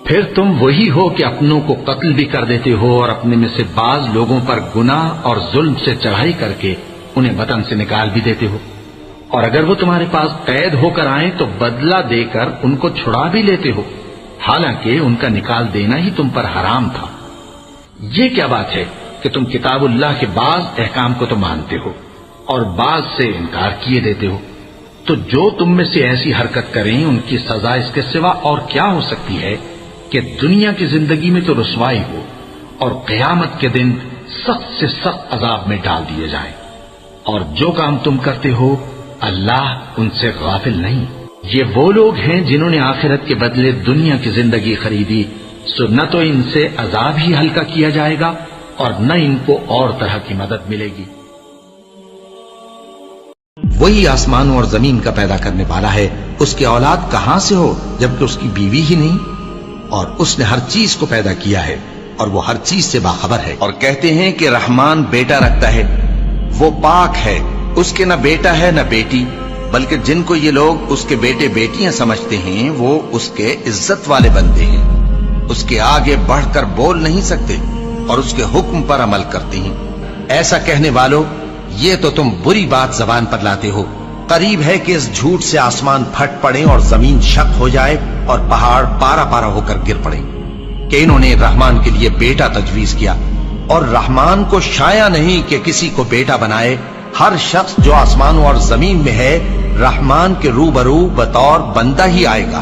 پھر تم وہی ہو کہ اپنوں کو قتل بھی کر دیتے ہو اور اپنے میں سے بعض لوگوں پر گناہ اور ظلم سے چڑھائی کر کے انہیں وطن سے نکال بھی دیتے ہو، اور اگر وہ تمہارے پاس قید ہو کر آئیں تو بدلہ دے کر ان کو چھڑا بھی لیتے ہو، حالانکہ ان کا نکال دینا ہی تم پر حرام تھا۔ یہ کیا بات ہے کہ تم کتاب اللہ کے بعض احکام کو تو مانتے ہو اور بعض سے انکار کیے دیتے ہو؟ تو جو تم میں سے ایسی حرکت کریں ان کی سزا اس کے سوا اور کیا ہو سکتی ہے کہ دنیا کی زندگی میں تو رسوائی ہو اور قیامت کے دن سخت سے سخت عذاب میں ڈال دیے جائیں۔ اور جو کام تم کرتے ہو اللہ ان سے غافل نہیں۔ یہ وہ لوگ ہیں جنہوں نے آخرت کے بدلے دنیا کی زندگی خریدی، سو نہ تو ان سے عذاب ہی ہلکا کیا جائے گا اور نہ ان کو اور طرح کی مدد ملے گی۔ وہی آسمانوں اور زمین کا پیدا کرنے والا ہے، اس کی اولاد کہاں سے ہو جبکہ اس کی بیوی ہی نہیں؟ اور اس نے ہر چیز کو پیدا کیا ہے اور وہ ہر چیز سے باخبر ہے۔ اور کہتے ہیں کہ رحمان بیٹا رکھتا ہے، وہ پاک ہے، اس کے نہ بیٹا ہے نہ بیٹی، بلکہ جن کو یہ لوگ اس کے بیٹے بیٹیاں سمجھتے ہیں وہ اس کے عزت والے بندے ہیں، اس کے آگے بڑھ کر بول نہیں سکتے اور اس کے حکم پر عمل کرتے ہیں۔ ایسا کہنے والوں، یہ تو تم بری بات زبان پر لاتے ہو۔ قریب ہے کہ اس جھوٹ سے آسمان پھٹ پڑے اور زمین شق ہو جائے اور پہاڑ پارا پارا ہو کر گر پڑے کہ انہوں نے رحمان کے لیے بیٹا تجویز کیا، اور رحمان کو شایع نہیں کہ کسی کو بیٹا بنائے۔ ہر شخص جو آسمانوں اور زمین میں ہے رحمان کے روبرو بطور بندہ ہی آئے گا۔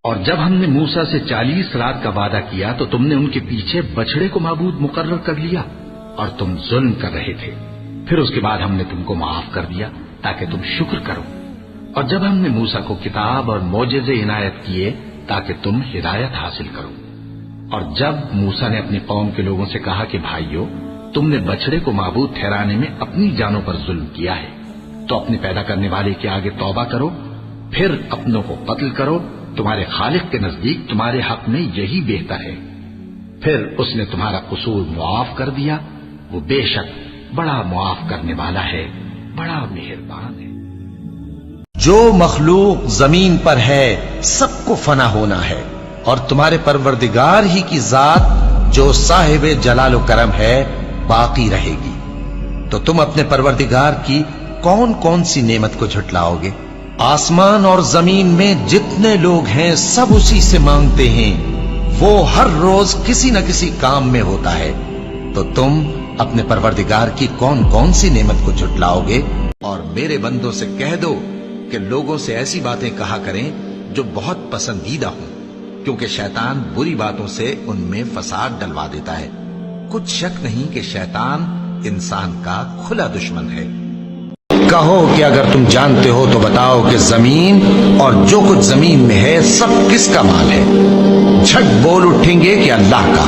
اور جب ہم نے موسیٰ سے 40 رات کا وعدہ کیا تو تم نے ان کے پیچھے بچڑے کو معبود مقرر کر لیا اور تم ظلم کر رہے تھے۔ پھر اس کے بعد ہم نے تم کو معاف کر دیا تاکہ تم شکر کرو۔ اور جب ہم نے موسیٰ کو کتاب اور معجزے عنایت کیے تاکہ تم ہدایت حاصل کرو۔ اور جب موسیٰ نے اپنی قوم کے لوگوں سے کہا کہ بھائیو، تم نے بچڑے کو معبود ٹھہرانے میں اپنی جانوں پر ظلم کیا ہے، تو اپنے پیدا کرنے والے کے آگے توبہ کرو، پھر اپنوں کو قتل کرو، تمہارے خالق کے نزدیک تمہارے حق میں یہی بہتر ہے۔ پھر اس نے تمہارا قصور معاف کر دیا، وہ بے شک بڑا معاف کرنے والا ہے، بڑا مہربان ہے۔ جو مخلوق زمین پر ہے سب کو فنا ہونا ہے، اور تمہارے پروردگار ہی کی ذات جو صاحب جلال و کرم ہے باقی رہے گی۔ تو تم اپنے پروردگار کی کون کون سی نعمت کو جھٹلاؤ گے؟ آسمان اور زمین میں جتنے لوگ ہیں سب اسی سے مانگتے ہیں، وہ ہر روز کسی نہ کسی کام میں ہوتا ہے، تو تم اپنے پروردگار کی کون کون سی نعمت کو جھٹلاؤ گے؟ اور میرے بندوں سے کہہ دو کہ لوگوں سے ایسی باتیں کہا کریں جو بہت پسندیدہ ہوں، کیونکہ شیطان بری باتوں سے ان میں فساد ڈلوا دیتا ہے۔ کچھ شک نہیں کہ شیطان انسان کا کھلا دشمن ہے۔ کہو کہ اگر تم جانتے ہو تو بتاؤ کہ زمین اور جو کچھ زمین میں ہے سب کس کا مال ہے؟ جھٹ بول اٹھیں گے کہ اللہ کا۔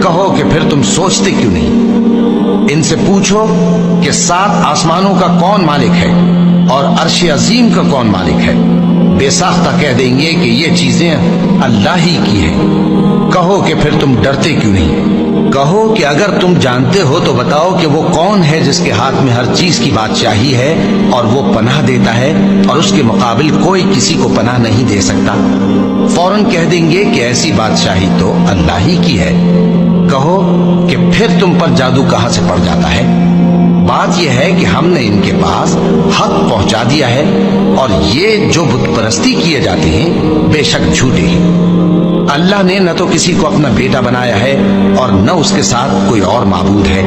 کہو کہ پھر تم سوچتے کیوں نہیں؟ ان سے پوچھو کہ 7 آسمانوں کا کون مالک ہے اور عرش عظیم کا کون مالک ہے؟ بے ساختہ کہہ دیں گے کہ یہ چیزیں اللہ ہی کی ہیں۔ کہو کہ پھر تم ڈرتے کیوں نہیں؟ کہو کہ اگر تم جانتے ہو تو بتاؤ کہ وہ کون ہے جس کے ہاتھ میں ہر چیز کی بادشاہی ہے اور وہ پناہ دیتا ہے اور اس کے مقابل کوئی کسی کو پناہ نہیں دے سکتا؟ فوراً کہہ دیں گے کہ ایسی بادشاہی تو اللہ ہی کی ہے۔ کہو کہ پھر تم پر جادو کہاں سے پڑ جاتا ہے؟ بات یہ ہے کہ ہم نے ان کے پاس حق پہنچا دیا ہے، اور یہ جو بت پرستی کیے جاتے ہیں بے شک جھوٹے ہیں۔ اللہ نے نہ تو کسی کو اپنا بیٹا بنایا ہے اور نہ اس کے ساتھ کوئی اور معبود ہے،